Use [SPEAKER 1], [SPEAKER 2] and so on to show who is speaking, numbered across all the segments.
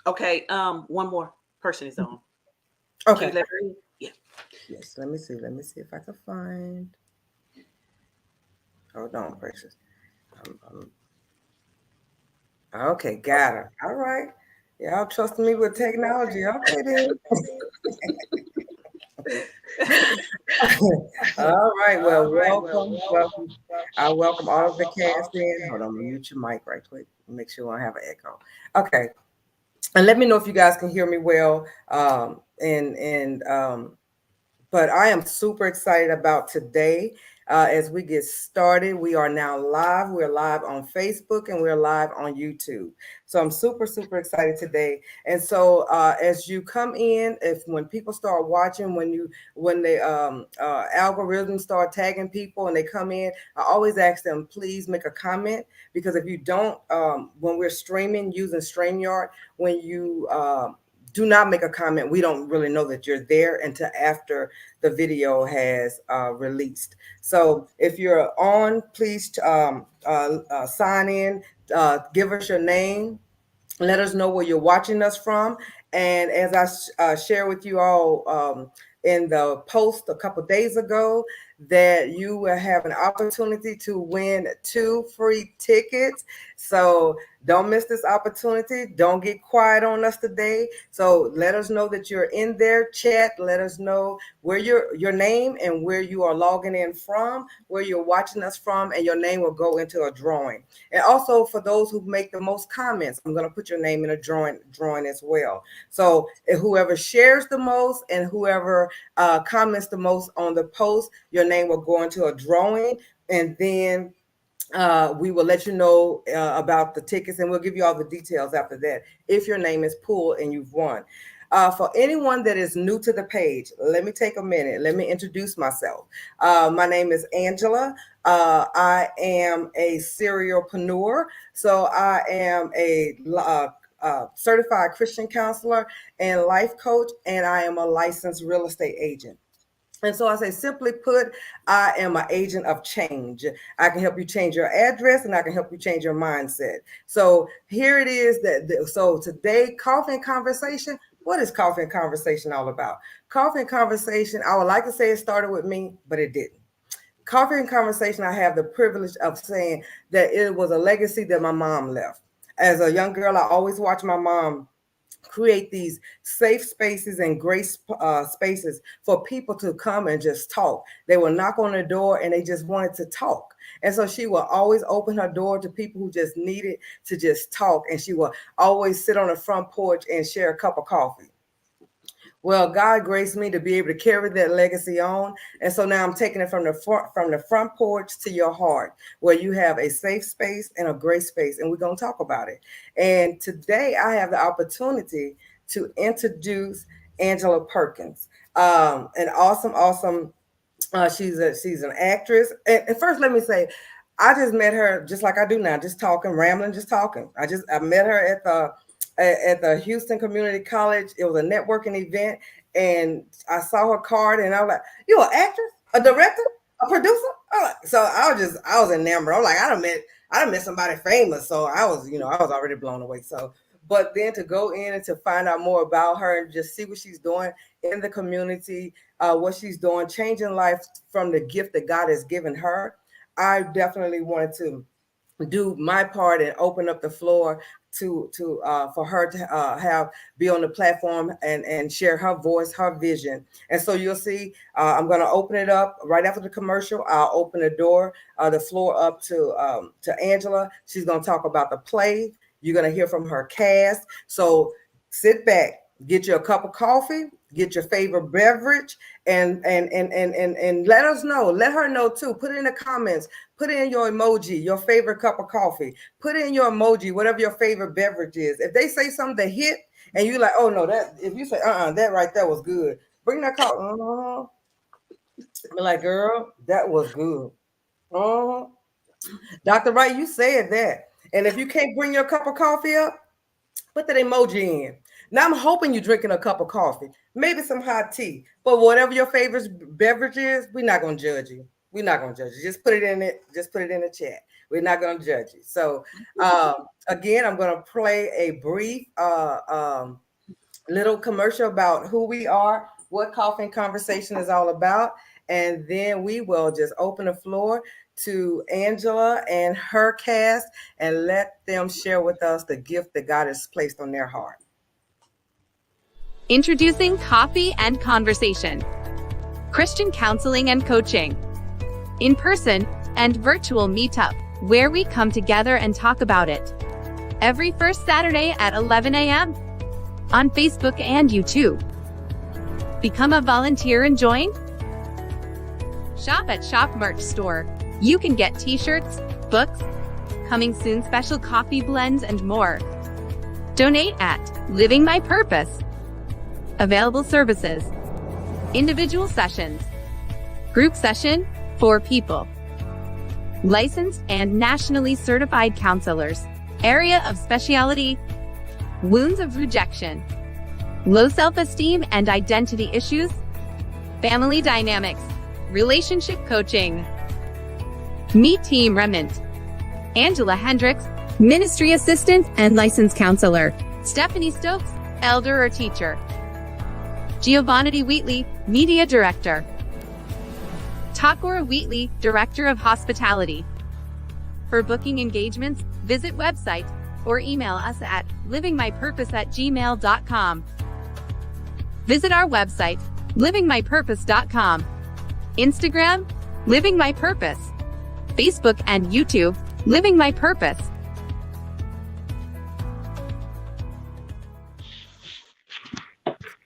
[SPEAKER 1] Okay. One more person is on. Can you
[SPEAKER 2] Okay.
[SPEAKER 1] let her in? Yeah.
[SPEAKER 2] Yes. Let me see. Let me see if I can find. Hold on, precious. Okay, got her. All right. Y'all trusting me with technology. Okay, then. All right. Well, welcome. Welcome. I welcome all of the cast in. Hold on. Mute your mic right quick. Make sure I don't have an echo. Okay. And let me know if you guys can hear me well. But I am super excited about today. As we get started, we are now live. We're live on Facebook and we're live on YouTube. So I'm super, super excited today. And so as you come in, if when people start watching, when the algorithms start tagging people and they come in, I always ask them, please make a comment, because if you don't, when we're streaming using StreamYard, when you do not make a comment, we don't really know that you're there until after the video has released. So if you're on, please sign in, give us your name, let us know where you're watching us from. And as I share with you all in the post a couple days ago, that you will have an opportunity to win 2 free tickets. So don't miss this opportunity. Don't get quiet on us today. So let us know that you're in there. Chat. Let us know where your name and where you are logging in from, where you're watching us from, and your name will go into a drawing. And also for those who make the most comments, I'm going to put your name in a drawing as well. So whoever shares the most and whoever comments the most on the post, your name will go into a drawing, and then we will let you know about the tickets, and we'll give you all the details after that if your name is pulled and you've won. For anyone that is new to the page, let me take a minute. Let me introduce myself. My name is Angela. I am a serialpreneur. So I am a certified Christian counselor and life coach, and I am a licensed real estate agent. And so I say, simply put, I am an agent of change. I can help you change your address and I can help you change your mindset. So here it is so today, Coffee and Conversation. What is Coffee and Conversation all about? Coffee and Conversation, I would like to say it started with me, but it didn't. Coffee and Conversation, I have the privilege of saying that it was a legacy that my mom left. As a young girl, I always watched my mom create these safe spaces and grace spaces for people to come and just talk. They will knock on the door and they just wanted to talk. And so she will always open her door to people who just needed to just talk. And she will always sit on the front porch and share a cup of coffee. Well, God graced me to be able to carry that legacy on. And so now I'm taking it from the front porch to your heart, where you have a safe space and a great space. And we're going to talk about it. And today I have the opportunity to introduce Angela Perkins. An awesome, awesome, she's an actress. And first, let me say, I just met her just like I do now, just talking, rambling, just talking. I met her at the Houston Community College. It was a networking event, and I saw her card, and I was like, "You an actress, a director, a producer?" So I was enamored. I'm like, I don't met somebody famous, so I was already blown away. So, but then to go in and to find out more about her and just see what she's doing in the community, what she's doing, changing life from the gift that God has given her, I definitely wanted to do my part and open up the floor to for her to have be on the platform and share her voice, her vision. And so you'll see, I'm going to open it up right after the commercial. I'll open the floor up to Angela. She's going to talk about the play. You're going to hear from her cast. So sit back, get you a cup of coffee, get your favorite beverage, and let us know. Let her know too. Put it in the comments. Put in your emoji, your favorite cup of coffee. Put in your emoji, whatever your favorite beverage is. If they say something that hit, and you like, oh no, that if you say, that right there was good. Bring that coffee. Be like, girl, that was good. Uh-huh. Dr. Wright, you said that. And if you can't bring your cup of coffee up, put that emoji in. Now I'm hoping you're drinking a cup of coffee, maybe some hot tea, but whatever your favorite beverage is, we're not gonna judge you. We're not gonna judge you. Just put it in it. Just put it in the chat. We're not going to judge you. So again, I'm going to play a brief little commercial about who we are, what Coffee and Conversation is all about, and then we will just open the floor to Angela and her cast and let them share with us the gift that God has placed on their heart.
[SPEAKER 3] Introducing Coffee and Conversation, Christian counseling and coaching, in-person and virtual meetup, where we come together and talk about it. Every first Saturday at 11 a.m. on Facebook and YouTube. Become a volunteer and join? Shop at Shop Merch Store. You can get t-shirts, books, coming soon special coffee blends, and more. Donate at Living My Purpose. Available services: individual sessions, group session, 4 people, licensed and nationally certified counselors, area of specialty, wounds of rejection, low self-esteem and identity issues, family dynamics, relationship coaching. Meet Team Remnant. Angela Hendricks, ministry assistant and licensed counselor. Stephanie Stokes, elder or teacher. Giovanni Wheatley, media director. Takora Wheatley, director of hospitality. For booking engagements, visit website or email us at livingmypurpose@gmail.com. Visit our website, livingmypurpose.com. Instagram, Living My Purpose. Facebook and YouTube, Living My Purpose.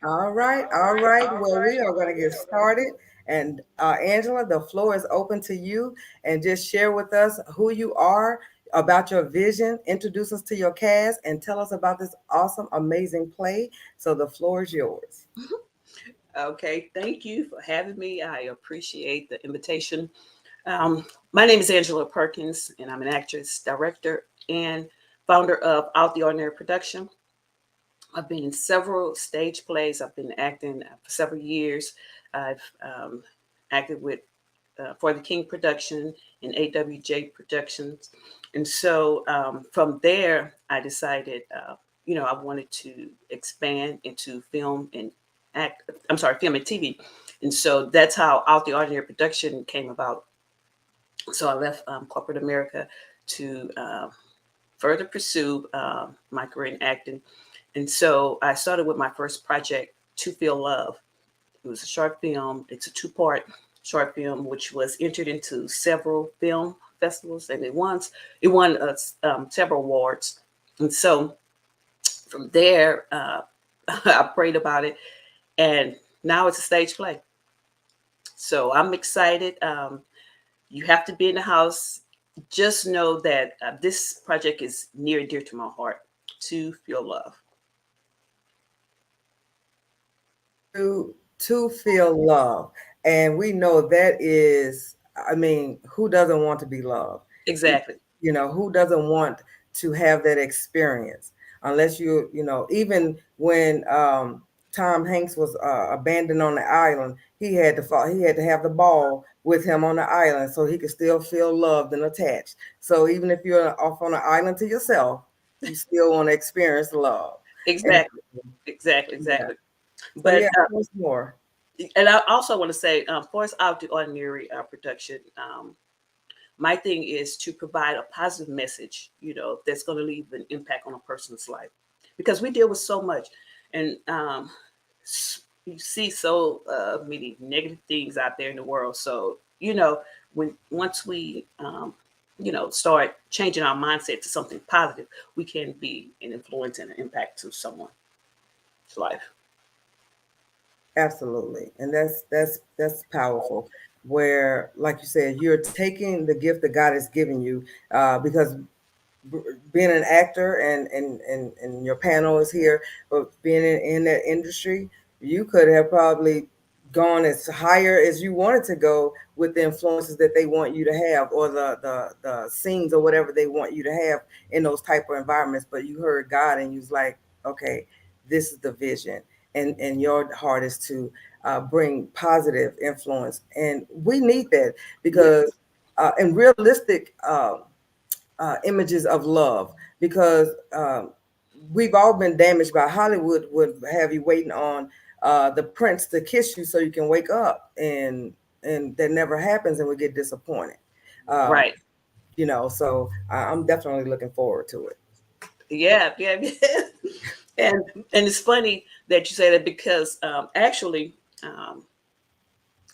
[SPEAKER 2] All right. Well, we are going to get started. And Angela, the floor is open to you. And just share with us who you are, about your vision, introduce us to your cast, and tell us about this awesome, amazing play. So the floor is yours.
[SPEAKER 1] Okay, thank you for having me. I appreciate the invitation. My name is Angela Perkins, and I'm an actress, director, and founder of Out the Ordinary Production. I've been in several stage plays. I've been acting for several years. I've acted with For the King Production and AWJ Productions. And so from there, I decided, I wanted to expand into film and film and TV. And so that's how Out the Ordinary Production came about. So I left corporate America to further pursue my career in acting. And so I started with my first project, To Feel Love. It was a short film. It's a 2-part short film, which was entered into several film festivals, and it won several awards. And so from there, I prayed about it, and now it's a stage play. So I'm excited. You have to be in the house. Just know that this project is near and dear to my heart. To Feel Love.
[SPEAKER 2] To feel love. And we know that is, who doesn't want to be loved?
[SPEAKER 1] Exactly.
[SPEAKER 2] Who doesn't want to have that experience? Unless even when Tom Hanks was abandoned on the island, he had to have the ball with him on the island so he could still feel loved and attached. So even if you're off on the island to yourself, you still want to experience love.
[SPEAKER 1] Exactly. Yeah. But
[SPEAKER 2] more.
[SPEAKER 1] And I also want to say, for us Out the Ordinary production, my thing is to provide a positive message, that's going to leave an impact on a person's life, because we deal with so much, and you see so many negative things out there in the world. So once we start changing our mindset to something positive, we can be an influence and an impact to someone's life.
[SPEAKER 2] Absolutely. And that's powerful, where, like you said, you're taking the gift that God has given you, because being an actor and your panel is here, but being in that industry, you could have probably gone as higher as you wanted to go with the influences that they want you to have, or the scenes or whatever they want you to have in those type of environments. But you heard God and you was like, okay, this is the vision. And your heart is to bring positive influence. And we need that, because in realistic images of love, because we've all been damaged by Hollywood would have you waiting on the prince to kiss you so you can wake up, and that never happens, and we get disappointed. Um,
[SPEAKER 1] Right.
[SPEAKER 2] so I'm definitely looking forward to it.
[SPEAKER 1] Yeah, yeah, yeah. And it's funny that you say that because actually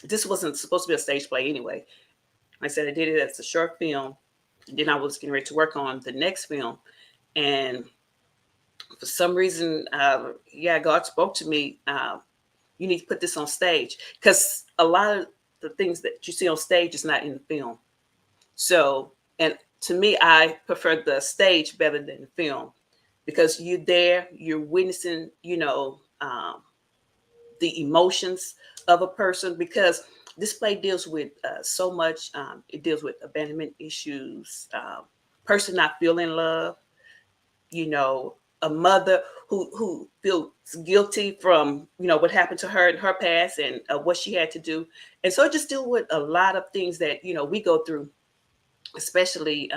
[SPEAKER 1] this wasn't supposed to be a stage play anyway. I said I did it as a short film. Then I was getting ready to work on the next film, and for some reason, yeah, God spoke to me. You need to put this on stage because a lot of the things that you see on stage is not in the film. So, and to me, I prefer the stage better than the film because you're there, you're witnessing, the emotions of a person because this play deals with so much. It deals with abandonment issues, person not feeling love, you know, a mother who feels guilty from what happened to her in her past and what she had to do, and so it just deal with a lot of things that we go through, especially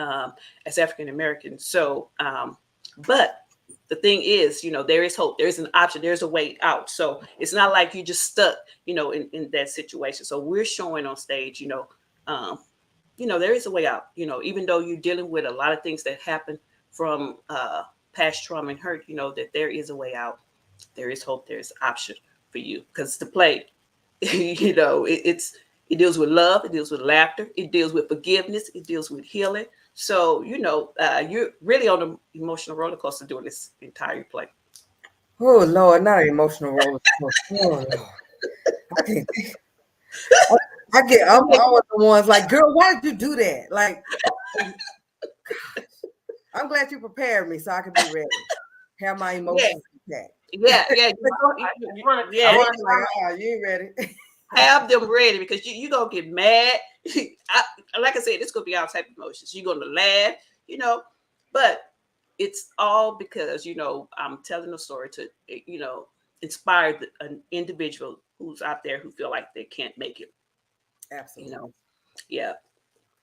[SPEAKER 1] as African Americans. So, but the thing is, there is hope. There is an option. There's a way out. So it's not like you're just stuck, in that situation. So we're showing on stage, there is a way out. Even though you're dealing with a lot of things that happen from past trauma and hurt, that there is a way out. There is hope. There is option for you because the play, it deals with love. It deals with laughter. It deals with forgiveness. It deals with healing. So, you're really on an emotional roller coaster doing this entire play.
[SPEAKER 2] Oh Lord, not an emotional roller coaster. Oh Lord, I can't. I'm always the ones like, girl, why did you do that? Like, I'm glad you prepared me so I could be ready. Have my emotions intact.
[SPEAKER 1] Yeah.
[SPEAKER 2] You ready?
[SPEAKER 1] Have them ready because you're going to get mad. Like I said, it's going to be all type of emotions. You're going to laugh, but it's all because, I'm telling a story to, inspire an individual who's out there who feel like they can't make it.
[SPEAKER 2] Absolutely.
[SPEAKER 1] Yeah.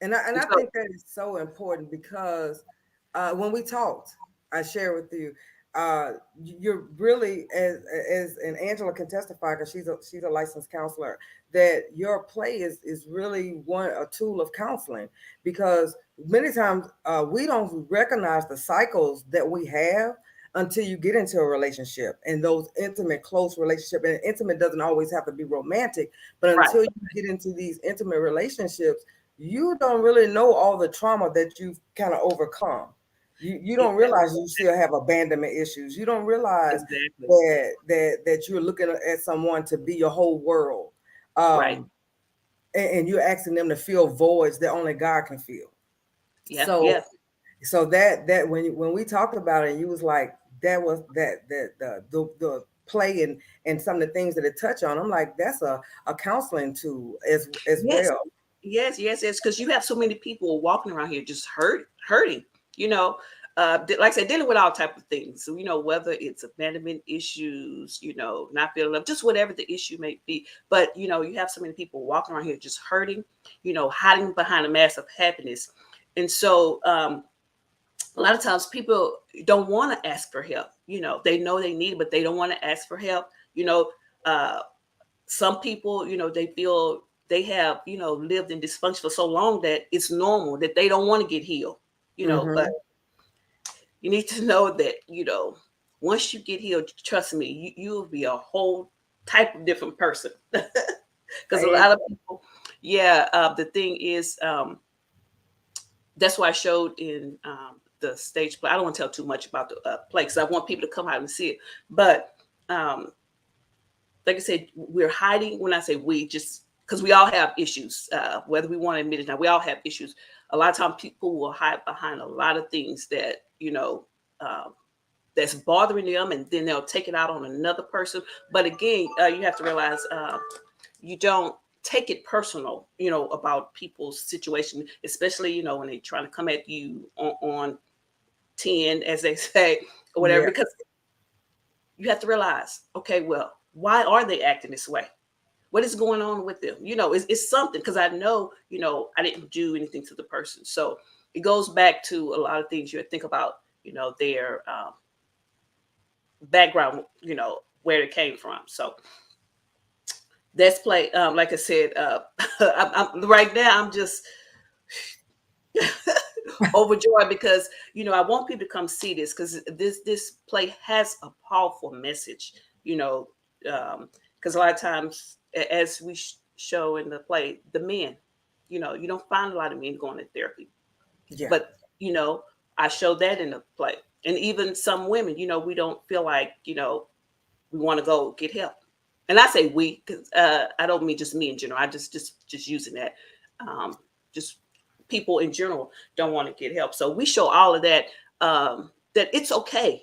[SPEAKER 2] And I think that is so important because when we talked, I share with you, you're really as and Angela can testify because she's a licensed counselor, that your play is really a tool of counseling, because many times we don't recognize the cycles that we have until you get into a relationship and those intimate, close relationship. And intimate doesn't always have to be romantic, but until you get into these intimate relationships, you don't really know all the trauma that you've kind of overcome. You don't realize you still have abandonment issues. You don't realize that you're looking at someone to be your whole world.
[SPEAKER 1] Right.
[SPEAKER 2] And you're asking them to fill voids that only God can fill.
[SPEAKER 1] Yeah.
[SPEAKER 2] So that when we talked about it, you was like, that was the play and some of the things that it touched on. I'm like, that's a counseling tool as well.
[SPEAKER 1] Yes, because you have so many people walking around here just hurting, like I said, dealing with all type of things. So, whether it's abandonment issues, not feeling love, just whatever the issue may be. But, you have so many people walking around here just hurting, hiding behind a mask of happiness. And so a lot of times people don't want to ask for help. They know they need it, but they don't want to ask for help. Some people, they feel they have, lived in dysfunction for so long that it's normal that they don't want to get healed, but you need to know that, once you get healed, trust me, you'll be a whole type of different person. Because a lot of people, the thing is, that's why I showed in the stage play. I don't want to tell too much about the play because I want people to come out and see it. But like I said, we're hiding. When I say we, just because we all have issues, whether we want to admit it or not, we all have issues. A lot of times people will hide behind a lot of things that, that's bothering them, and then they'll take it out on another person. But again, you have to realize you don't take it personal, about people's situation, especially, when they're trying to come at you on 10, as they say, or whatever, because you have to realize, okay, well, why are they acting this way? What is going on with them? It's something, because I know, I didn't do anything to the person. So it goes back to a lot of things you think about, their background, where it came from. So that's play. Like I said, right now I'm just overjoyed because I want people to come see this because this play has a powerful message. Because a lot of times, as we show in the play, the men, you don't find a lot of men going to therapy.
[SPEAKER 2] Yeah.
[SPEAKER 1] But I show that in the play, and even some women, we don't feel like we want to go get help. And I say we because I don't mean just me in general. I just using that. Just people in general don't want to get help. So we show all of that. That it's okay.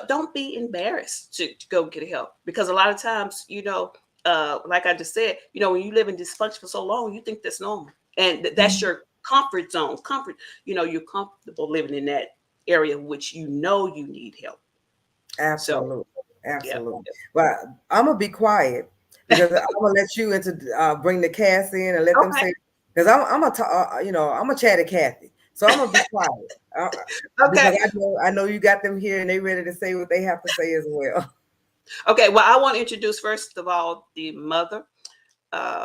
[SPEAKER 1] Don't be embarrassed to go get help because a lot of times, like I just said, when you live in dysfunction for so long, you think that's normal, and that's your comfort zone. You're comfortable living in that area, which you need help.
[SPEAKER 2] Absolutely. Absolutely.
[SPEAKER 1] Yeah.
[SPEAKER 2] But I'm gonna be quiet because I'm gonna let you bring the cast in and let them say because I'm a chatty Cathy, so I'm gonna be quiet.
[SPEAKER 1] Okay.
[SPEAKER 2] Because I know you got them here and they ready to say what they have to say as well.
[SPEAKER 1] Okay. Well, I want to introduce first of all the mother,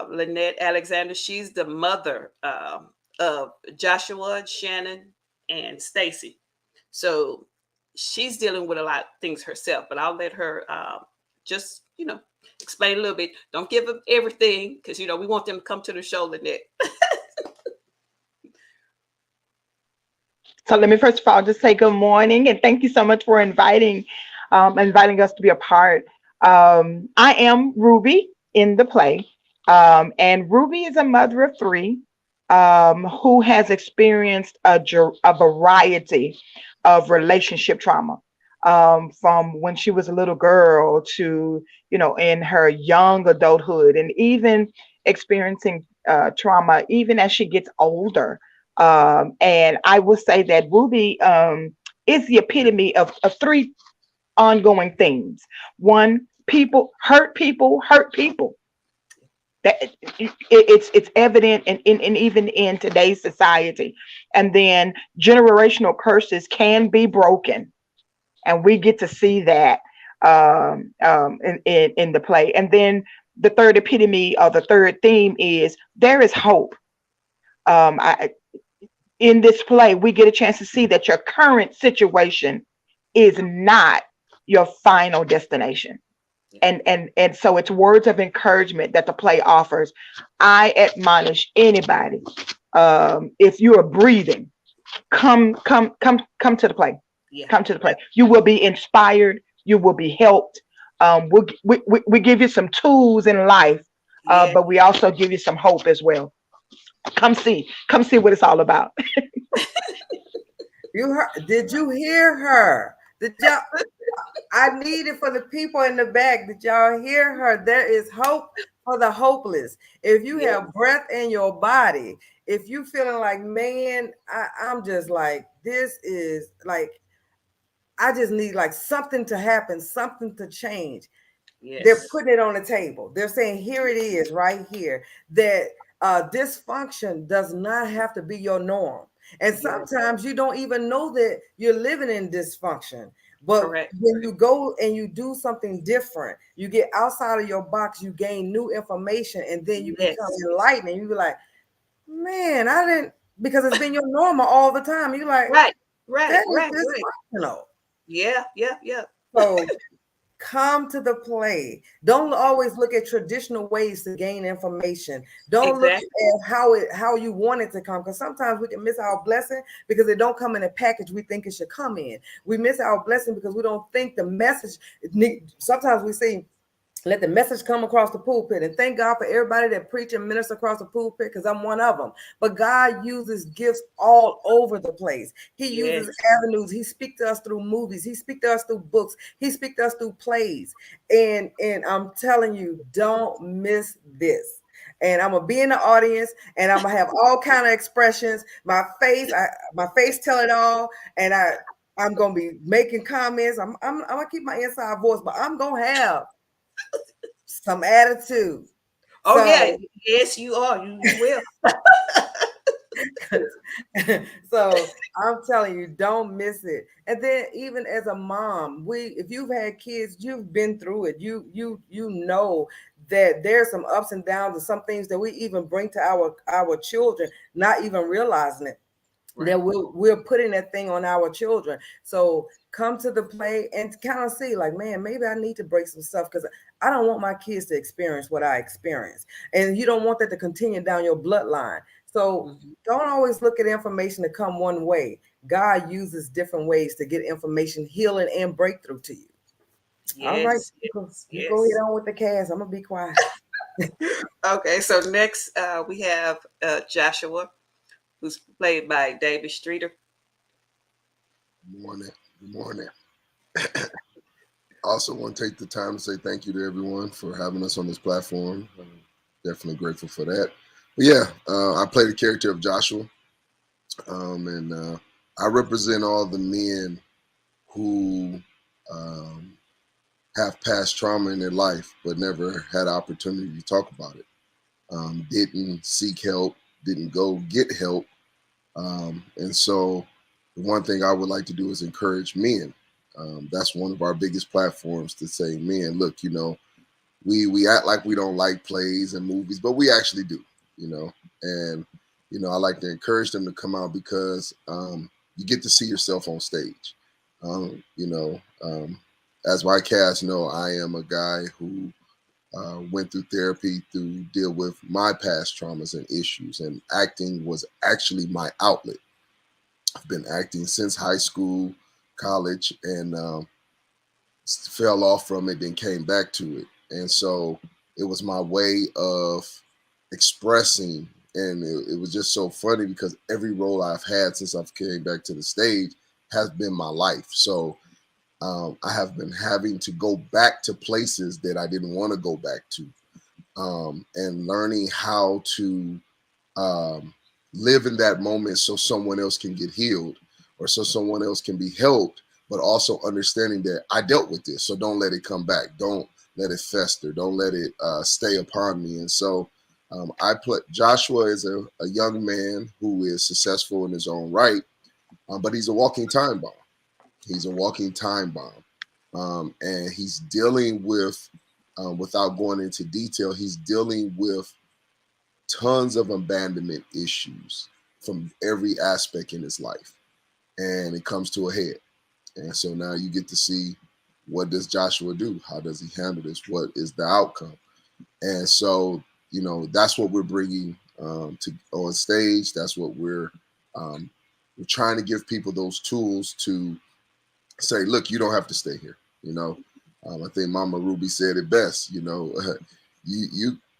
[SPEAKER 1] Lynette Alexander. She's the mother of Joshua, Shannon, and Stacy. So she's dealing with a lot of things herself, but I'll let her just, explain a little bit. Don't give them everything because, we want them to come to the show, Lynette.
[SPEAKER 4] So let me first of all just say good morning and thank you so much for inviting us to be a part. I am Ruby in the play, and Ruby is a mother of three who has experienced a variety of relationship trauma from when she was a little girl to, in her young adulthood and even experiencing trauma even as she gets older. And I will say that Ruby is the epitome of three ongoing things. One, people hurt people. That it's evident in even in today's society. And then generational curses can be broken, and we get to see that in the play. And then the third epitome or the third theme is there is hope. In this play, we get a chance to see that your current situation is not your final destination. And so it's words of encouragement that the play offers. I admonish anybody, if you are breathing, come to the play.
[SPEAKER 1] Yeah.
[SPEAKER 4] Come to the play. You will be inspired. You will be helped. We give you some tools in life, but we also give you some hope as well. Come see what it's all about.
[SPEAKER 2] Did you hear her? Did y'all? I need it for the people in the back. Did y'all hear her? There is hope for the hopeless. If you have breath in your body, if you feeling like, man, I'm just like, this is like, I just need like something to happen, something to change. Yes. They're putting it on the table. They're saying, here it is right here, that dysfunction does not have to be your norm. And sometimes you don't even know that you're living in dysfunction. But when you go and you do something different, you get outside of your box, you gain new information, and then you become enlightened. And you be like, man, I didn't, because it's been your normal all the time. You're like, right. Yeah. So come to the play. Don't always look at traditional ways to gain information. Don't look at how you want it to come, because sometimes we can miss our blessing because it don't come in a package we think it should come in. We miss our blessing because we don't think the message. Sometimes we say, let the message come across the pulpit, and thank God for everybody that preach and minister across the pulpit, because I'm one of them. But God uses gifts all over the place. He uses avenues. He speaks to us through movies. He speaks to us through books. He speaks to us through plays. And I'm telling you, don't miss this. And I'm gonna be in the audience, and I'm gonna have all kind of expressions. My face tell it all, and I'm gonna be making comments. I'm gonna keep my inside voice, but I'm gonna have some attitude.
[SPEAKER 1] Oh, so, yes, you are. You will.
[SPEAKER 2] So I'm telling you, don't miss it. And then even as a mom, if you've had kids, you've been through it. You know that there's some ups and downs and some things that we even bring to our children, not even realizing it.
[SPEAKER 1] Right.
[SPEAKER 2] That we're putting that thing on our children. So come to the play and kind of see, like, man, maybe I need to break some stuff because I don't want my kids to experience what I experienced. And you don't want that to continue down your bloodline. So don't always look at information to come one way. God uses different ways to get information, healing, and breakthrough to you.
[SPEAKER 1] Yes,
[SPEAKER 2] All right,
[SPEAKER 1] yes,
[SPEAKER 2] you go ahead on with the cast. I'm gonna be quiet.
[SPEAKER 1] Okay, so next we have Joshua, who's played by David Streeter.
[SPEAKER 5] Good morning. Good morning. Also want to take the time to say thank you to everyone for having us on this platform. I'm definitely grateful for that. But yeah, I play the character of Joshua, and I represent all the men who have past trauma in their life but never had opportunity to talk about it. Didn't seek help, didn't go get help. And so the one thing I would like to do is encourage men. That's one of our biggest platforms, to say, men, look, you know, we act like we don't like plays and movies, but we actually do, you know. And, you know, I like to encourage them to come out because you get to see yourself on stage. As my cast know, I am a guy who went through therapy to deal with my past traumas and issues, and acting was actually my outlet. I've been acting since high school, college, and fell off from it, then came back to it. And so it was my way of expressing, and it was just so funny because every role I've had since I've came back to the stage has been my life. So I have been having to go back to places that I didn't want to go back to, and learning how to live in that moment so someone else can get healed or so someone else can be helped, but also understanding that I dealt with this, so don't let it come back. Don't let it fester. Don't let it stay upon me. And so I put Joshua as a young man who is successful in his own right, but he's a walking time bomb. He's a walking time bomb. And he's dealing with, without going into detail, he's dealing with tons of abandonment issues from every aspect in his life. And it comes to a head. And so now you get to see, what does Joshua do? How does he handle this? What is the outcome? And so, you know, that's what we're bringing on stage. That's what we're trying to give people those tools to say, look, you don't have to stay here. You know, I think Mama Ruby said it best. You know,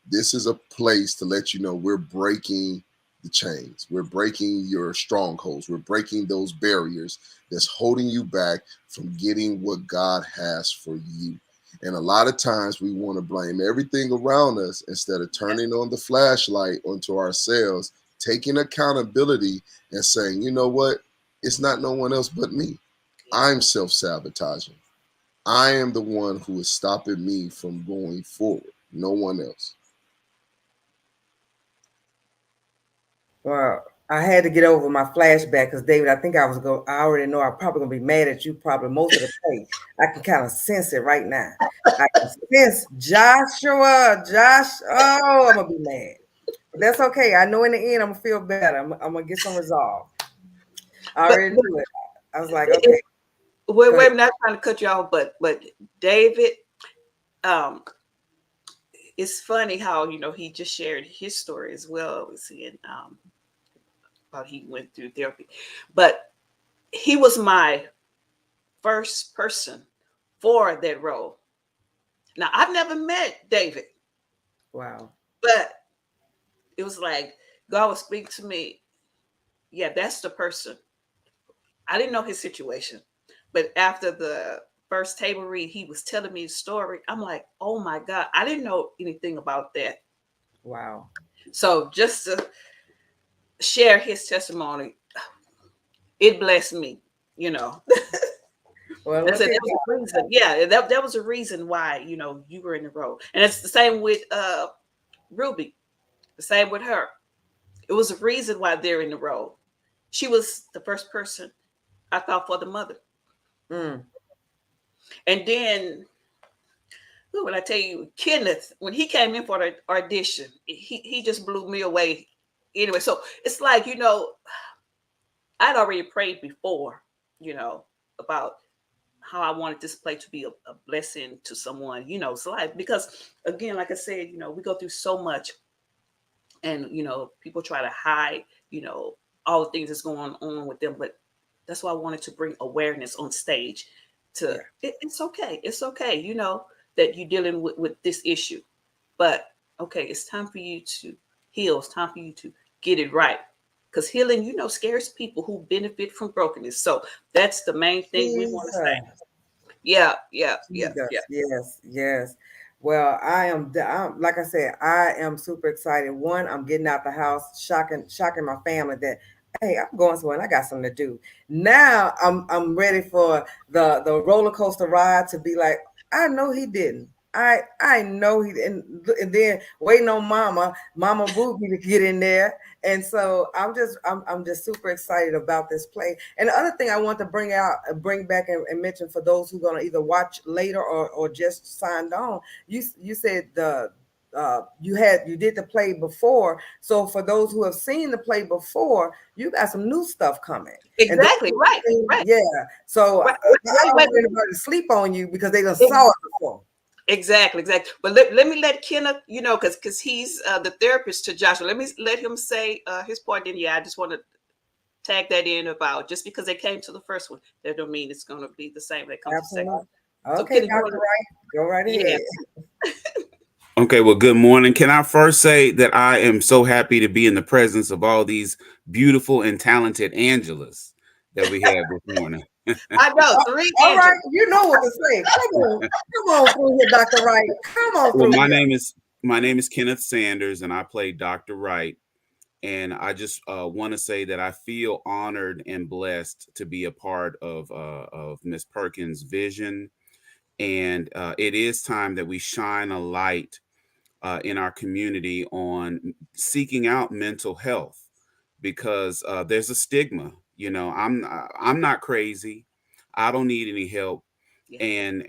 [SPEAKER 5] this is a place to let you know we're breaking the chains. We're breaking your strongholds. We're breaking those barriers that's holding you back from getting what God has for you. And a lot of times we want to blame everything around us instead of turning on the flashlight onto ourselves, taking accountability and saying, you know what? It's not no one else but me. I'm self-sabotaging. I am the one who is stopping me from going forward. No one else.
[SPEAKER 2] Well, I had to get over my flashback because, David, I think I already know I'm probably gonna be mad at you probably most of the play. I can kind of sense it right now. I can sense Josh. Oh, I'm gonna be mad. But that's okay. I know in the end I'm gonna feel better. I'm gonna get some resolve. I already knew it. I was like, okay.
[SPEAKER 1] Wait, I'm not trying to cut you off, but David, it's funny how, you know, he just shared his story as well, seeing how he went through therapy. But he was my first person for that role. Now, I've never met David.
[SPEAKER 2] Wow.
[SPEAKER 1] But it was like God would speak to me. Yeah, that's the person. I didn't know his situation. But after the first table read, he was telling me the story. I'm like, oh my God, I didn't know anything about that.
[SPEAKER 2] Wow. So
[SPEAKER 1] just to share his testimony, it blessed me, you know.
[SPEAKER 2] Well,
[SPEAKER 1] that was a reason. Yeah, that was a reason why, you know, you were in the role. And it's the same with Ruby, the same with her. It was a reason why they're in the role. She was the first person I thought for the mother.
[SPEAKER 2] Mm.
[SPEAKER 1] And then, when I tell you, Kenneth, when he came in for the audition, he just blew me away. Anyway, so it's like, I'd already prayed before, about how I wanted this play to be a blessing to someone's life. Because again, like I said, we go through so much, and people try to hide, all the things that's going on with them. But that's why I wanted to bring awareness on stage. It's okay. It's okay, that you're dealing with this issue. But okay, it's time for you to heal. It's time for you to get it right. Because healing, scares people who benefit from brokenness. So that's the main thing we want to say. Yeah.
[SPEAKER 2] Yes. Well, I'm like I said, I am super excited. One, I'm getting out the house, shocking my family that, hey, I'm going somewhere and I got something to do. Now I'm ready for the roller coaster ride to be like, I know he didn't. I know he didn't. And then waiting on Mama Ruby to get in there. And so I'm just super excited about this play. And the other thing I want to bring back and mention for those who are going to either watch later or just signed on, you said you did the play before. So for those who have seen the play before, you got some new stuff coming.
[SPEAKER 1] Exactly. Right.
[SPEAKER 2] Yeah. So
[SPEAKER 1] right.
[SPEAKER 2] I don't want anybody to sleep on you because they done saw it before.
[SPEAKER 1] Exactly. But let me let Kenneth, because he's the therapist to Joshua. Let me let him say his part. Then, I just want to tag that in about just because they came to the first one, that don't mean it's going to be the same. They come to the second one.
[SPEAKER 2] Okay, Dr. Wright, go right ahead.
[SPEAKER 6] Okay, well, good morning. Can I first say that I am so happy to be in the presence of all these beautiful and talented Angelas that we have this morning.
[SPEAKER 1] I know, 3
[SPEAKER 2] all right, you know what to say. Come on through here, Dr. Wright. Come on through.
[SPEAKER 6] Well, my name is Kenneth Sanders, and I play Dr. Wright. And I just want to say that I feel honored and blessed to be a part of Ms. Perkins' vision. And it is time that we shine a light in our community on seeking out mental health, because there's a stigma. I'm not crazy. I don't need any help. Yeah. And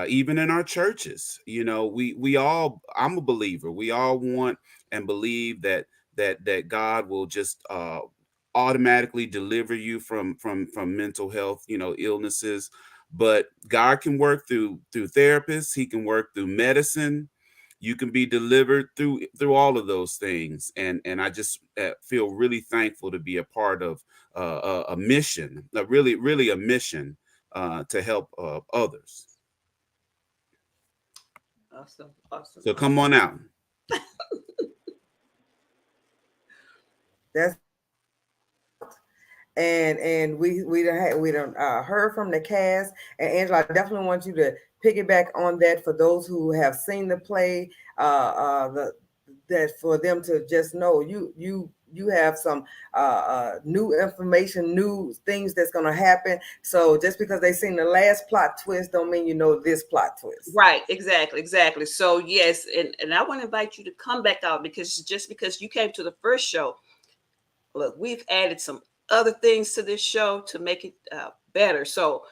[SPEAKER 6] even in our churches, we all, I'm a believer. We all want and believe that God will just automatically deliver you from mental health, illnesses. But God can work through therapists. He can work through medicine. You can be delivered through all of those things. And I just feel really thankful to be a part of a mission, really a mission to help others.
[SPEAKER 1] Awesome.
[SPEAKER 6] So come on out.
[SPEAKER 2] That's and we done heard from the cast. And Angela, I definitely want you to piggyback on that for those who have seen the play, that for them to just know you have some new information, new things that's going to happen. So just because they seen the last plot twist don't mean you know this plot twist.
[SPEAKER 1] Right, exactly. So yes, and I want to invite you to come back out, because just because you came to the first show, look, we've added some other things to this show to make it better. So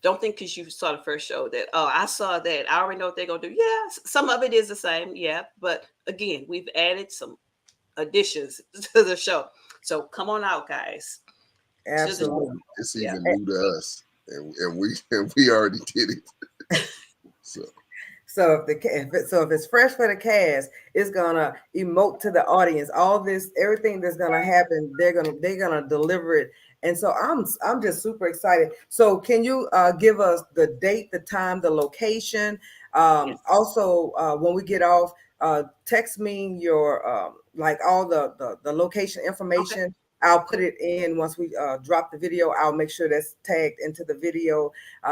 [SPEAKER 1] don't think because you saw the first show that, oh, I saw that, I already know what they're going to do. Yeah, some of it is the same. Yeah. But again, we've added some additions to the show. So come on out, guys.
[SPEAKER 2] Absolutely.
[SPEAKER 5] It's even new to us. And we already did it.
[SPEAKER 2] So if it's fresh for the cast, it's gonna emote to the audience. All this, everything that's gonna happen, they're gonna deliver it. And so I'm just super excited. So can you give us the date, the time, the location? Yes. Also, when we get off, text me your like all the location information. Okay. I'll put it in once we drop the video. I'll make sure that's tagged into the video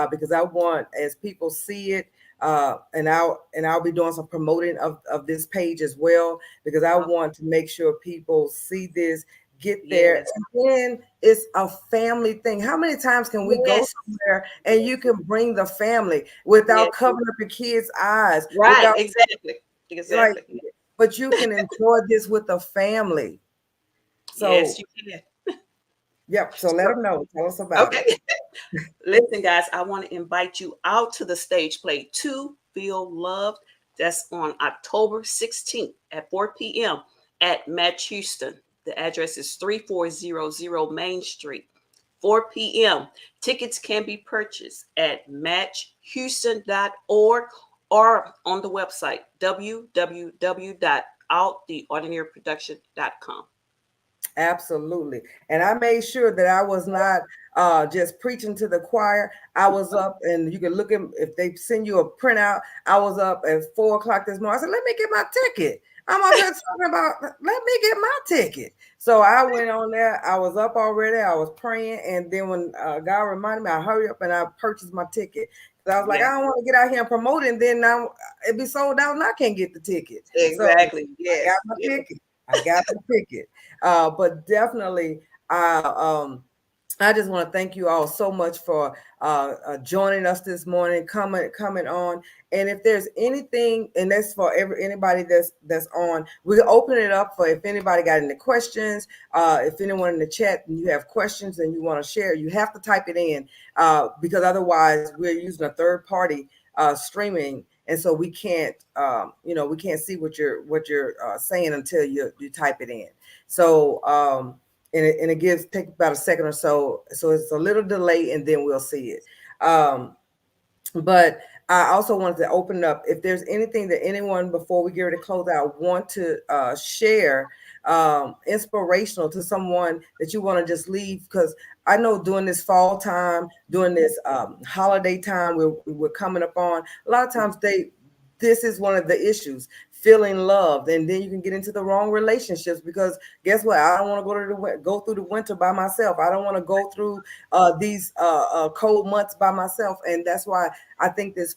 [SPEAKER 2] because I want, as people see it, and I'll be doing some promoting of this page as well, because I want to make sure people see this, get there. Yes. And then it's a family thing. How many times can we go somewhere and you can bring the family without covering up your kids' eyes?
[SPEAKER 1] Right, exactly.
[SPEAKER 2] Like, but you can enjoy this with a family. So,
[SPEAKER 1] Yes, you can.
[SPEAKER 2] yep. So let them know. Tell us about it.
[SPEAKER 1] Okay. Listen, guys, I want to invite you out to the stage play To Feel Loved. That's on October 16th at 4 p.m. at Match Houston. The address is 3400 Main Street, 4 p.m. Tickets can be purchased at matchhouston.org or on the website www.outtheordinaryproduction.com.
[SPEAKER 2] Absolutely. And I made sure that I was not just preaching to the choir. I was up, and you can look at, if they send you a printout, I was up at 4 o'clock this morning. I said, let me get my ticket. I'm up there talking about, let me get my ticket. So I went on there. I was up already. I was praying. And then when God reminded me, I hurried up and I purchased my ticket. I was like, I don't want to get out here and promote it. And then now it be sold out and I can't get the ticket.
[SPEAKER 1] Exactly.
[SPEAKER 2] So
[SPEAKER 1] yes.
[SPEAKER 2] I got my ticket. I got the ticket. But definitely, I just want to thank you all so much for joining us this morning, coming on. And if there's anything, and that's for anybody that's on, we'll open it up for if anybody got any questions. If anyone in the chat and you have questions and you want to share, you have to type it in because otherwise we're using a third party streaming. And so we can't, we can't see what you're saying until you type it in. So, and it take about a second or so. So it's a little delay, and then we'll see it. But I also wanted to open up, if there's anything that anyone, before we get ready to close out, want to share inspirational to someone that you want to just leave, because I know during this fall time, during this holiday time we're coming up on, a lot of times this is one of the issues, feeling loved, and then you can get into the wrong relationships because guess what? I don't want to go through the winter by myself. I don't want to go through these cold months by myself, and that's why I think this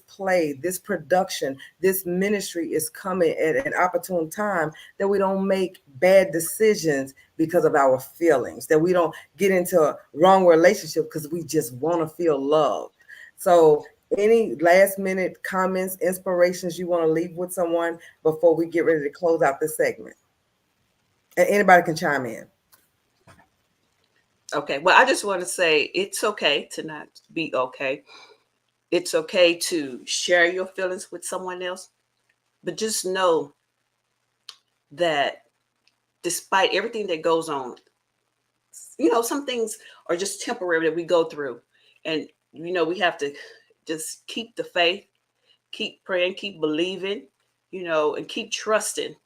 [SPEAKER 2] play, this production, this ministry is coming at an opportune time, that we don't make bad decisions because of our feelings, that we don't get into a wrong relationship because we just want to feel loved. So any last minute comments, inspirations you want to leave with someone before we get ready to close out this segment? And anybody can chime in.
[SPEAKER 1] Okay. Well, I just want to say it's okay to not be okay. It's okay to share your feelings with someone else, but just know that despite everything that goes on, some things are just temporary that we go through. And, we have to just keep the faith, keep praying, keep believing, and keep trusting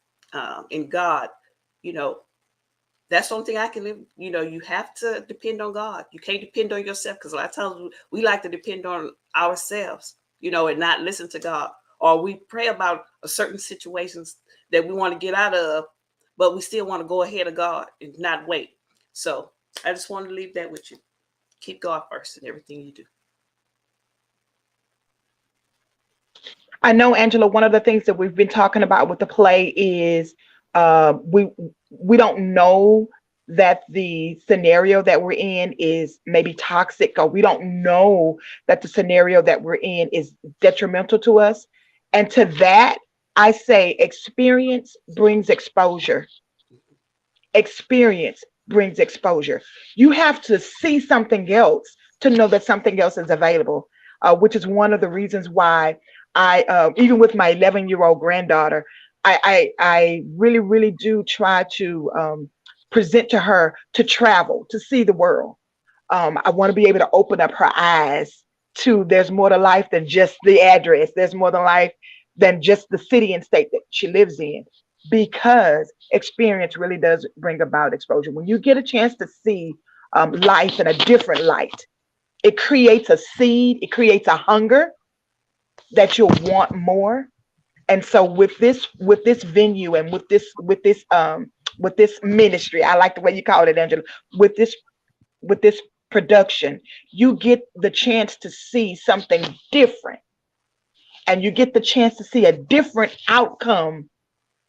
[SPEAKER 1] in God. That's the only thing I can live. You have to depend on God. You can't depend on yourself, because a lot of times we like to depend on ourselves, and not listen to God. Or we pray about a certain situations that we want to get out of, but we still want to go ahead of God and not wait. So I just want to leave that with you. Keep God first in everything you do.
[SPEAKER 4] I know, Angela, one of the things that we've been talking about with the play is we don't know that the scenario that we're in is maybe toxic, or we don't know that the scenario that we're in is detrimental to us. And to that, I say experience brings exposure. Experience brings exposure. You have to see something else to know that something else is available, which is one of the reasons why I, even with my 11-year-old granddaughter, I really, really do try to present to her to travel, to see the world. I want to be able to open up her eyes to there's more to life than just the address. There's more to life than just the city and state that she lives in, because experience really does bring about exposure. When you get a chance to see life in a different light, it creates a seed, it creates a hunger that you'll want more. And so with this venue and with this ministry, I like the way you call it, Angela, with this production, you get the chance to see something different, and you get the chance to see a different outcome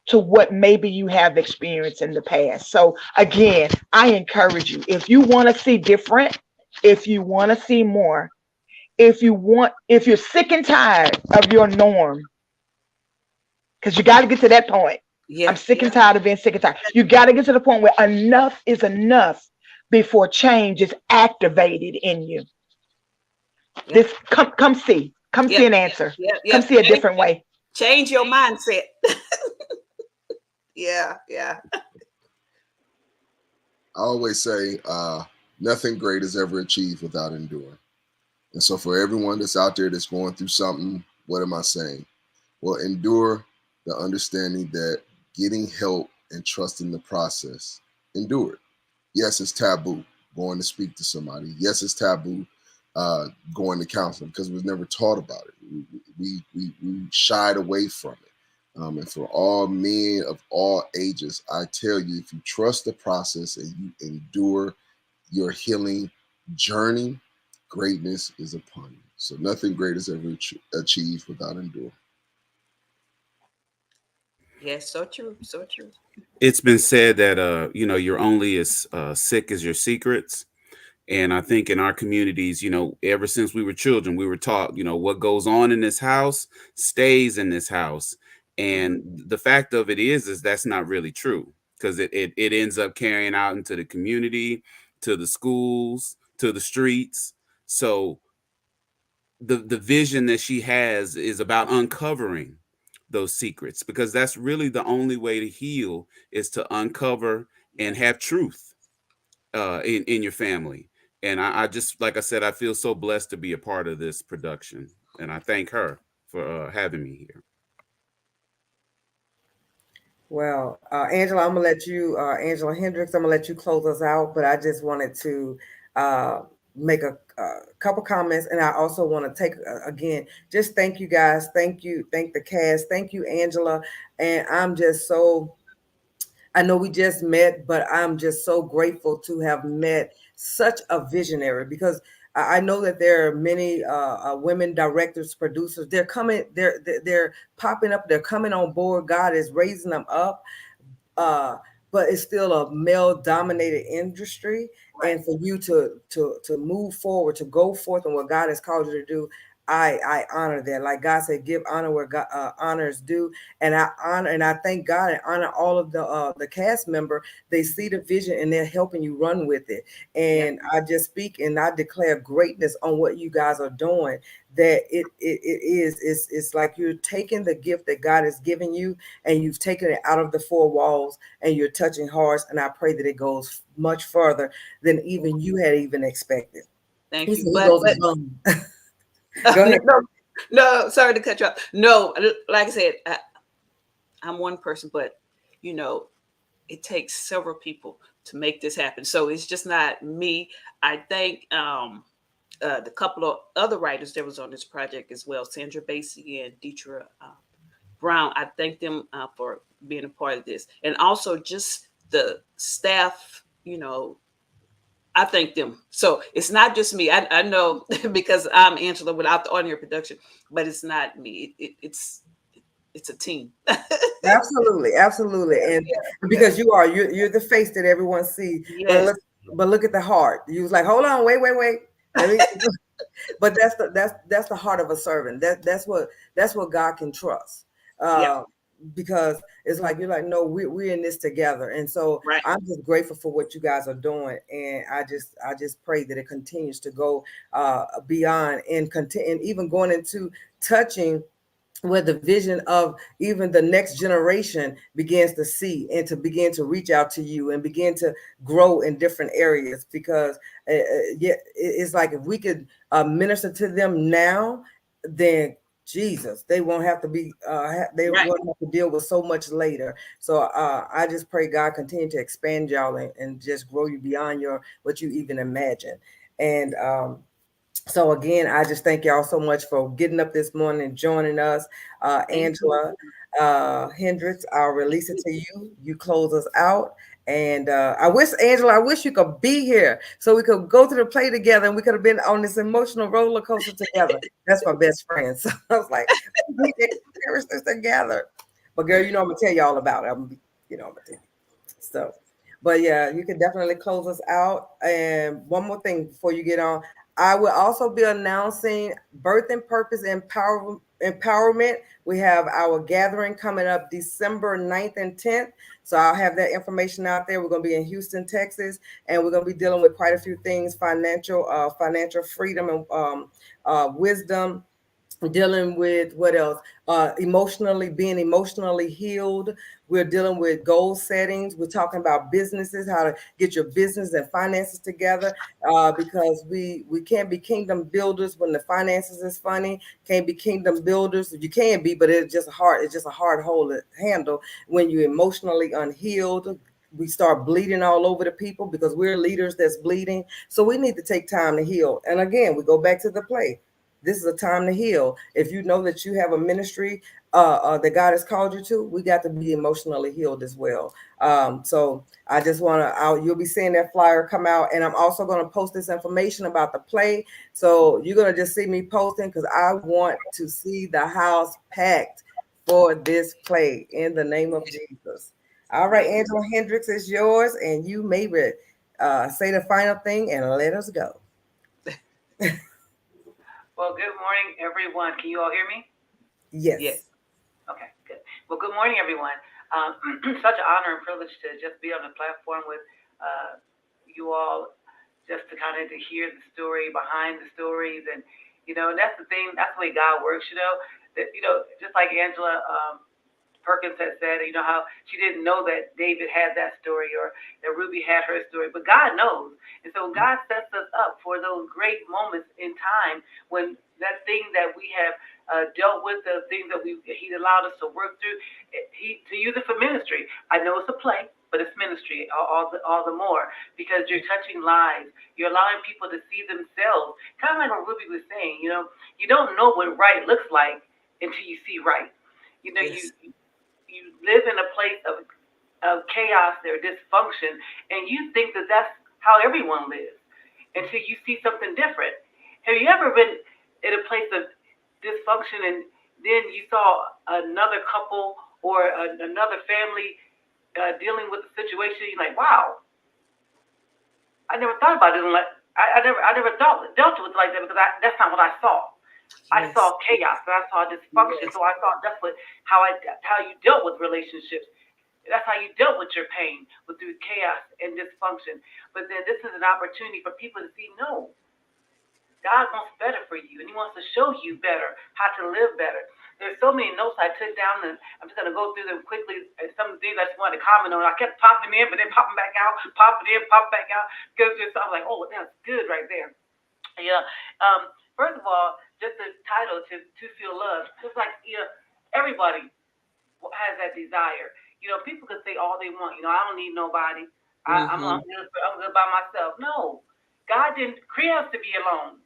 [SPEAKER 4] to what maybe you have experienced in the past. So again, I encourage you, if you want to see different, if you want to see more, if you're sick and tired of your norm, because you got to get to that point.
[SPEAKER 1] Yeah.
[SPEAKER 4] I'm sick and tired of being sick and tired. You got to get to the point where enough is enough before change is activated in you.
[SPEAKER 1] Yeah.
[SPEAKER 4] This come see an answer. Come see a different way.
[SPEAKER 1] Change your mindset. Yeah.
[SPEAKER 5] I always say nothing great is ever achieved without enduring. And so for everyone that's out there that's going through something, what am I saying? Well, endure the understanding that getting help and trusting the process, endure it. Yes, it's taboo going to speak to somebody. Yes, it's taboo going to counseling because we was never taught about it. We shied away from it. And for all men of all ages, I tell you, if you trust the process and you endure your healing journey, greatness is upon you. So nothing great is ever achieved without enduring.
[SPEAKER 1] Yes, so true. So true.
[SPEAKER 6] It's been said that you're only as sick as your secrets. And I think in our communities, ever since we were children, we were taught, what goes on in this house stays in this house. And the fact of it is that's not really true, because it ends up carrying out into the community, to the schools, to the streets. So the vision that she has is about uncovering those secrets, because that's really the only way to heal, is to uncover and have truth in your family. And I just, like I said, I feel so blessed to be a part of this production, and I thank her for having me here.
[SPEAKER 2] Well, Angela, I'm gonna let you, Angela Hendricks, I'm gonna let you close us out. But I just wanted to make a couple comments, and I also want to take again, just thank you guys, thank the cast, thank you, Angela, and I'm just so. I know we just met, but I'm just so grateful to have met such a visionary, because I know that there are many women directors, producers. They're coming, they're popping up, they're coming on board. God is raising them up, but it's still a male-dominated industry. Right. And for you to move forward, to go forth in what God has called you to do, I honor that. Like God said, give honor where God, honor is due. And I honor and I thank God and honor all of the cast member. They see the vision and they're helping you run with it. And I just speak and I declare greatness on what you guys are doing. That it's like you're taking the gift that God has given you and you've taken it out of the four walls and you're touching hearts. And I pray that it goes much further than even you had even expected.
[SPEAKER 1] Thank you. Go ahead. No, sorry to cut you off. No, like I said, I'm one person, but it takes several people to make this happen. So it's just not me. I thank the couple of other writers that was on this project as well, Sandra Basie and Deetra Brown. I thank them for being a part of this, and also just the staff. I thank them. So it's not just me. I know because I'm Angela without the audio production, but it's not me. It's a team.
[SPEAKER 2] Absolutely. And because you're the face that everyone sees. Yes. But look at the heart. You was like, hold on, wait. But that's the heart of a servant. That's what God can trust. Because it's like, you're like, no, we're in this together. And so I'm just grateful for what you guys are doing. And I just pray that it continues to go beyond and continue, and even going into touching where the vision of even the next generation begins to see and to begin to reach out to you and begin to grow in different areas. Because it's like, if we could minister to them now, then Jesus, they won't have to be, they won't have to deal with so much later. So I just pray God continue to expand y'all and just grow you beyond what you even imagine. And so again, I just thank y'all so much for getting up this morning and joining us. Angela Hendricks, I'll release it to you. You close us out. And Angela, I wish you could be here so we could go to the play together and we could have been on this emotional roller coaster together. That's my best friend. So I was like, we can cherish this together. But girl, I'm gonna tell you all about it. I'm gonna tell you. So, but yeah, you can definitely close us out. And one more thing before you get on, I will also be announcing Birth and Purpose Empowerment. We have our gathering coming up December 9th and 10th. So I'll have that information out there. We're going to be in Houston, Texas, and we're going to be dealing with quite a few things, financial freedom and wisdom, dealing with what else, being emotionally healed. We're dealing with goal settings. We're talking about businesses, how to get your business and finances together, because we can't be kingdom builders when the finances is funny. Can't be kingdom builders. You can be, but it's just a hard hole to handle when you're emotionally unhealed. We start bleeding all over the people because we're leaders that's bleeding. So we need to take time to heal. And again, we go back to the play. This is a time to heal. If you know that you have a ministry that God has called you to, we got to be emotionally healed as well. So I just want to, you'll be seeing that flyer come out, and I'm also going to post this information about the play. So you're going to just see me posting because I want to see the house packed for this play in the name of Jesus. All right, Angela Hendricks is yours, and you may say the final thing and let us go.
[SPEAKER 7] Well, good morning, everyone. Can you all hear me?
[SPEAKER 2] Yes.
[SPEAKER 7] Okay, good. Well, good morning, everyone. Such an honor and privilege to just be on the platform with you all, just to kind of to hear the story behind the stories. And, that's the thing, that's the way God works, that, just like Angela Perkins had said, how she didn't know that David had that story or that Ruby had her story, but God knows. And so God sets us up for those great moments in time when that thing that we have dealt with, the things that He allowed us to work through, to use it for ministry. I know it's a play, but it's ministry all the more because you're touching lives. You're allowing people to see themselves. Kind of like what Ruby was saying, you don't know what right looks like until you see right.
[SPEAKER 1] Yes.
[SPEAKER 7] You live in a place of chaos or dysfunction, and you think that that's how everyone lives until you see something different. Have you ever been in a place of dysfunction and then you saw another couple or another family dealing with the situation? You're like, wow, I never thought about it. I never dealt with it like that because that's not what I saw. I saw chaos and I saw dysfunction.
[SPEAKER 1] Yes.
[SPEAKER 7] So I thought that's how you dealt with relationships. That's how you dealt with your pain, through chaos and dysfunction. But then this is an opportunity for people to see, no, God wants better for you, and He wants to show you better how to live better. There's so many notes I took down, and I'm just going to go through them quickly. And some of the things I just wanted to comment on. I kept popping in, but then popping back out, popping in, popping back out, because I'm like, oh, that's good right there. Yeah. First of all, just the title to feel loved. Just like everybody has that desire. People can say all they want. I don't need nobody. I'm good by myself. No, God didn't create us to be alone.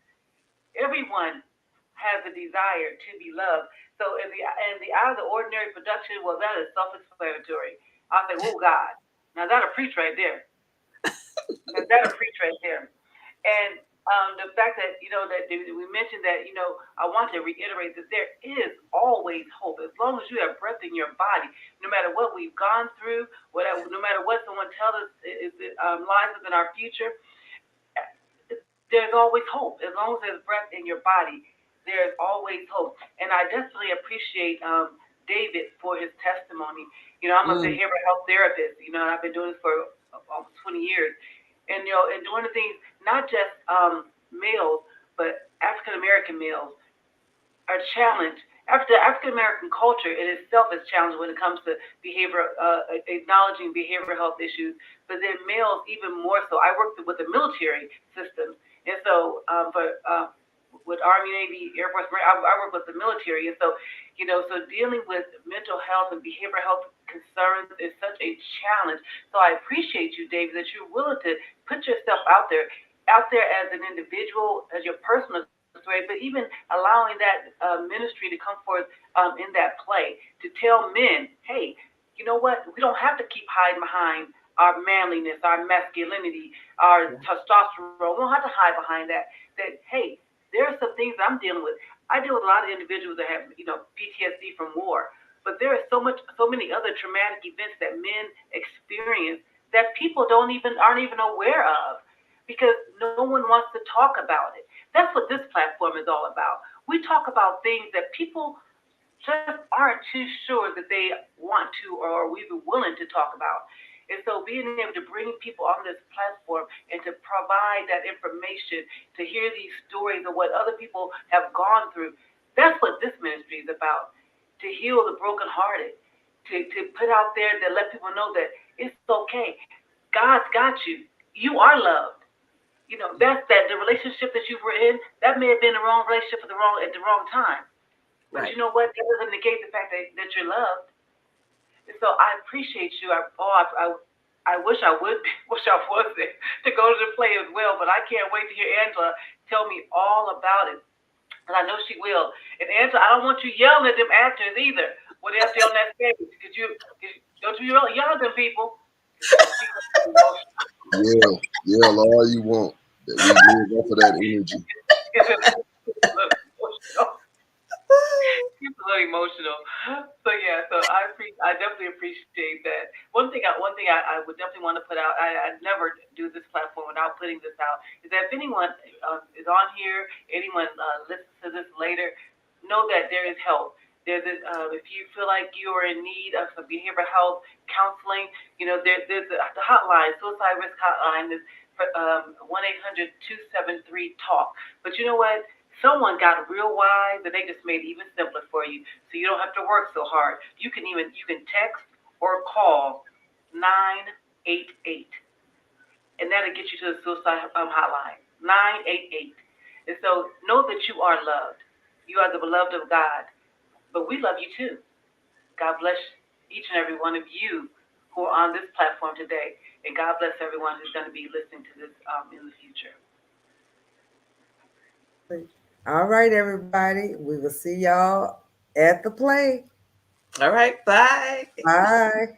[SPEAKER 7] Everyone has a desire to be loved. So in the out of the ordinary production, well, that is self-explanatory. I say, oh God, now that'll preach right there. And the fact that that we mentioned that I want to reiterate that there is always hope as long as you have breath in your body. No matter what we've gone through, no matter what someone tells us lies within our future, there's always hope. As long as there's breath in your body, there's always hope. And I definitely appreciate David for his testimony. I'm a behavioral health therapist. And I've been doing this for almost 20 years. And and doing the things, not just males, but African American males are challenged. After African American culture in itself is challenged when it comes to acknowledging behavioral health issues, but then males even more so. I worked with the military systems, and so with Army, Navy, Air Force, I work with the military, and so so dealing with mental health and behavioral health concerns is such a challenge. So I appreciate you, David, that you're willing to put yourself out there as an individual, as your personal story, but even allowing that ministry to come forth in that play to tell men, hey, you know what? We don't have to keep hiding behind our manliness, our masculinity, our testosterone. We don't have to hide behind that. That, hey, there are some things I'm dealing with. I deal with a lot of individuals that have, PTSD from war, but there are so many other traumatic events that men experience that people aren't even aware of, because no one wants to talk about it. That's what this platform is all about. We talk about things that people just aren't too sure that they want to or are even willing to talk about. And so being able to bring people on this platform and to provide that information, to hear these stories of what other people have gone through, that's what this ministry is about. To heal the brokenhearted, to put out there, to let people know that it's okay. God's got you. You are loved. You know, that's that the relationship that you were in, that may have been the wrong relationship at the wrong time. But
[SPEAKER 1] Right.
[SPEAKER 7] you know what? That doesn't negate the fact that you're loved. And so I appreciate you. I wish I would wish I was there to go to the play as well, but I can't wait to hear Angela tell me all about it. And I know she will. And Angela, I don't want you yelling at them actors either when they're up there on that stage. Don't you yell at them people.
[SPEAKER 5] Yell all you want. That we live off of that energy.
[SPEAKER 7] It's a little emotional. So yeah, so I definitely appreciate that. One thing I would definitely want to put out. I never do this platform without putting this out. Is that if anyone is on here, anyone listens to this later, know that there is help. There's if you feel like you are in need of some behavioral health counseling, you know there's the hotline, suicide risk hotline is 1-800-273-TALK. But you know what? Someone got real wise and they just made it even simpler for you, so you don't have to work so hard. You can text or call 988, and that'll get you to the suicide hotline 988. And so know that you are loved. You are the beloved of God, but we love you too. God bless each and every one of you who are on this platform today, and God bless everyone who's going to be listening to this in the future.
[SPEAKER 2] All right, everybody. We will see y'all at the play.
[SPEAKER 1] All right. Bye.
[SPEAKER 2] Bye.